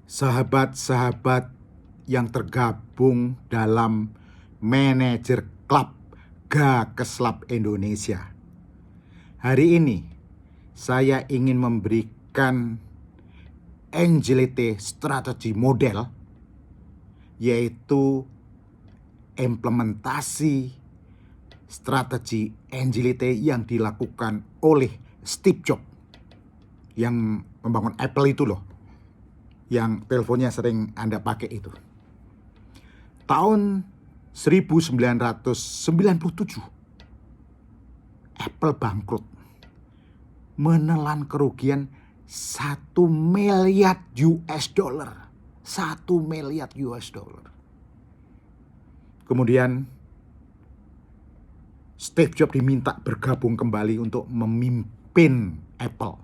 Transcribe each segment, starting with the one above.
sahabat-sahabat yang tergabung dalam manajer klub Gakeslap Indonesia. Hari ini saya ingin memberikan agility strategi model, yaitu implementasi strategi agility yang dilakukan oleh Steve Jobs yang membangun Apple itu loh, yang teleponnya sering Anda pakai itu. Tahun 1997 Apple bangkrut, menelan kerugian 1 miliar US dollar. 1 miliar US dollar. Kemudian Steve Jobs diminta bergabung kembali untuk memimpin Apple.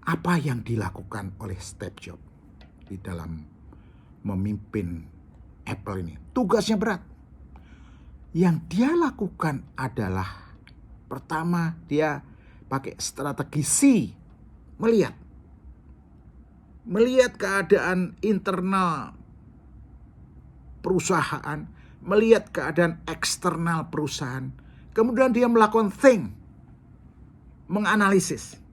Apa yang dilakukan oleh Steve Jobs di dalam memimpin Apple ini? Tugasnya berat. Yang dia lakukan adalah, pertama, dia pakai strategi C, melihat keadaan internal perusahaan, melihat keadaan eksternal perusahaan. Kemudian dia melakukan think, menganalisis.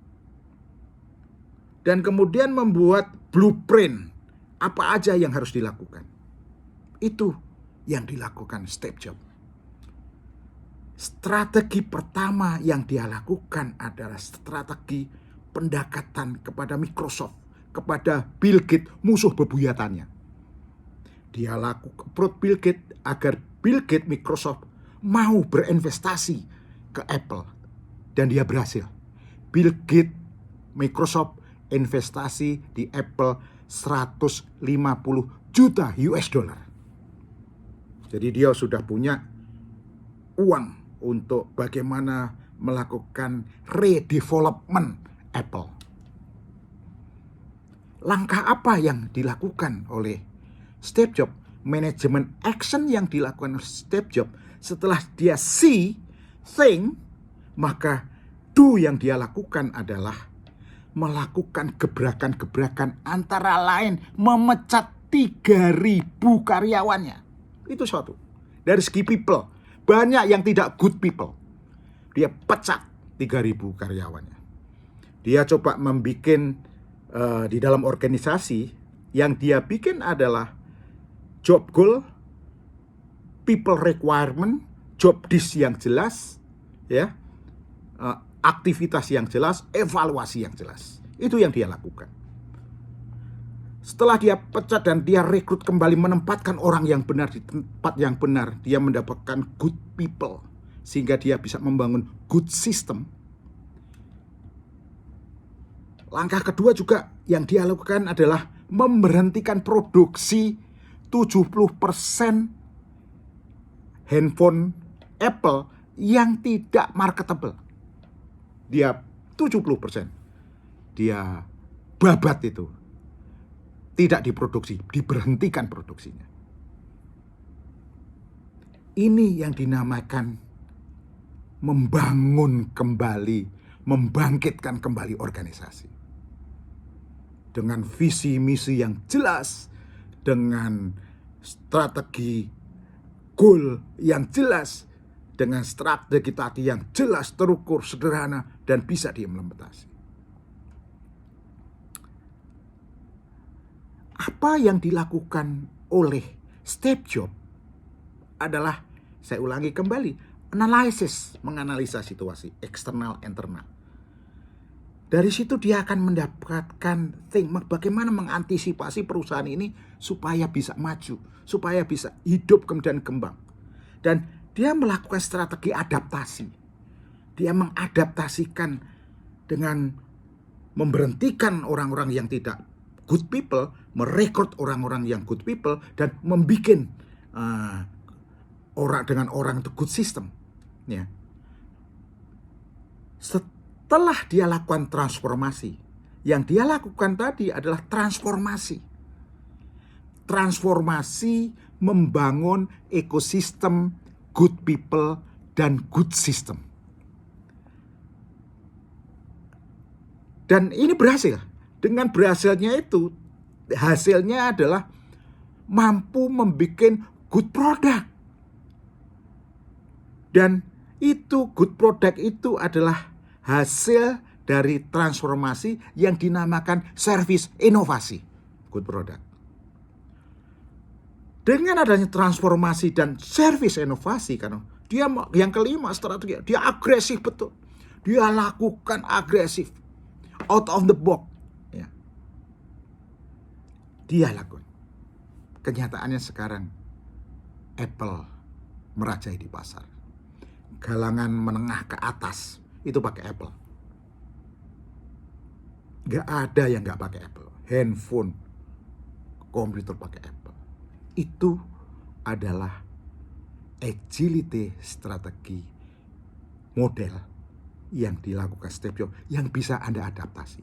Dan kemudian membuat blueprint apa aja yang harus dilakukan. Itu yang dilakukan Steve Jobs. Strategi pertama yang dia lakukan adalah strategi pendekatan kepada Microsoft, kepada Bill Gates, musuh bebuyutannya. Dia lakukan approach Bill Gates agar Bill Gates Microsoft mau berinvestasi ke Apple. Dan dia berhasil. Bill Gates Microsoft investasi di Apple 150 juta US dollar. Jadi dia sudah punya uang untuk bagaimana melakukan redevelopment Apple. Langkah apa yang dilakukan oleh Steve Jobs? Manajemen action yang dilakukan oleh Steve Jobs setelah dia see, think, maka do yang dia lakukan adalah melakukan gebrakan-gebrakan, antara lain memecat 3.000 karyawannya. Itu suatu. Dari segi people, banyak yang tidak good people. Dia pecat 3.000 karyawannya. Dia coba membuat di dalam organisasi, yang dia bikin adalah job goal, people requirement, job disk yang jelas, ya, aktivitas yang jelas, evaluasi yang jelas. Itu yang dia lakukan. Setelah dia pecat dan dia rekrut kembali, menempatkan orang yang benar di tempat yang benar, dia mendapatkan good people, sehingga dia bisa membangun good system. Langkah kedua juga yang dia lakukan adalah memberhentikan produksi 70% handphone Apple yang tidak marketable. Dia 70%. Dia babat itu. Tidak diproduksi, diberhentikan produksinya. Ini yang dinamakan membangun kembali, membangkitkan kembali organisasi. Dengan visi misi yang jelas, dengan strategi goal yang jelas, dengan strategi tadi yang jelas, terukur, sederhana, dan bisa diimplementasi. Apa yang dilakukan oleh Steve Jobs adalah, saya ulangi kembali, analisis, menganalisa situasi eksternal, internal. Dari situ dia akan mendapatkan bagaimana mengantisipasi perusahaan ini supaya bisa maju, supaya bisa hidup kemudian kembang. Dan dia melakukan strategi adaptasi. Dia mengadaptasikan dengan memberhentikan orang-orang yang tidak good people, merekrut orang-orang yang good people, dan membuat orang itu good system. Ya. Setelah dia lakukan transformasi, yang dia lakukan tadi adalah transformasi. Transformasi membangun ekosistem good people dan good system. Dan ini berhasil. Dengan berhasilnya itu, hasilnya adalah mampu membuat good product. Dan itu good product itu adalah hasil dari transformasi yang dinamakan service inovasi. Good product. Dengan adanya transformasi dan service inovasi, kan, dia yang kelima strategi, dia agresif betul. Dia lakukan agresif, out of the box. Ya. Dia lakukan. Kenyataannya sekarang Apple merajai di pasar. Kalangan menengah ke atas itu pakai Apple. Gak ada yang gak pakai Apple. Handphone, komputer pakai Apple. Itu adalah agility strategi model yang dilakukan Steve Jobs yang bisa Anda adaptasi.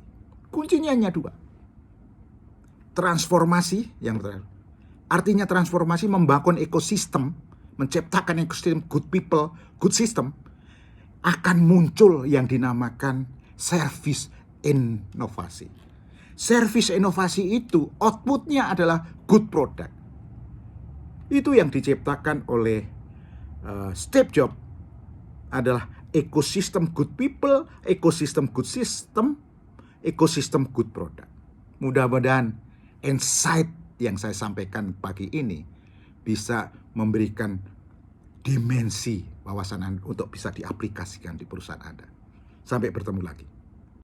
Kuncinya hanya dua. Transformasi yang terakhir. Artinya transformasi membangun ekosistem, menciptakan ekosistem good people, good system, akan muncul yang dinamakan service inovasi. Service inovasi itu outputnya adalah good product. Itu yang diciptakan oleh Steve Jobs adalah ekosistem good people, ekosistem good system, ekosistem good product. Mudah-mudahan insight yang saya sampaikan pagi ini bisa memberikan dimensi wawasan Anda untuk bisa diaplikasikan di perusahaan Anda. Sampai bertemu lagi.